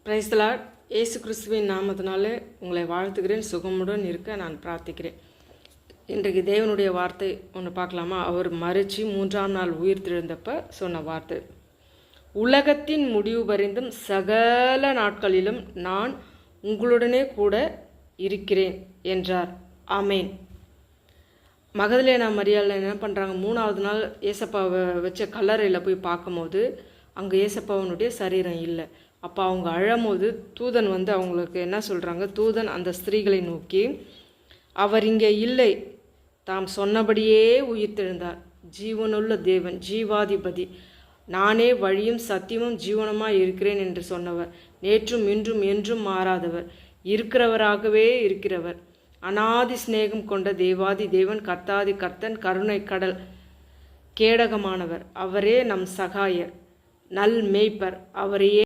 Praise the Lord. இயேசு கிறிஸ்துவின் நாமத்தினாலே உங்களை வாழ்த்துகிறேன். சுகமுடன் இருக்க நான் பிரார்த்திக்கிறேன். இன்றைக்கு தேவனுடைய வார்த்தை ஒன்று பார்க்கலாமா? அவர் மறித்து 3ஆம் நாள் உயிர் தெழுந்தப்ப சொன்ன வார்த்தை, உலகத்தின் முடிவு பரிந்தும் சகல நாட்களிலும் நான் உங்களுடனே கூட இருக்கிறேன் என்றார். ஆமேன். மகதலேனா மரியாள் என்ன பண்ணுறாங்க, 3ஆவது நாள் ஏசப்பாவை வச்ச கல்லறையில் போய் பார்க்கும்போது அங்கே ஏசப்பாவனுடைய சரீரம் இல்லை. அப்போ அவங்க அழும்போது தூதன் அவங்களுக்கு என்ன சொல்கிறாங்க, தூதன் அந்த ஸ்திரீகளை நோக்கி, அவர் இங்கே இல்லை, தாம் சொன்னபடியே உயிர்த்தெழுந்தார். ஜீவனுள்ள தேவன், ஜீவாதிபதி, நானே வழியும் சத்தியமும் ஜீவனமாக இருக்கிறேன் என்று சொன்னவர், நேற்றும் இன்றும் என்றும் மாறாதவர், இருக்கிறவராகவே இருக்கிறவர், அநாதி சிநேகம் கொண்ட தேவாதி தேவன், கர்த்தாதி கர்த்தன், கருணை கடல், கேடகமானவர், அவரே நம் சகாயர், நல் மேய்ப்பர், அவரையே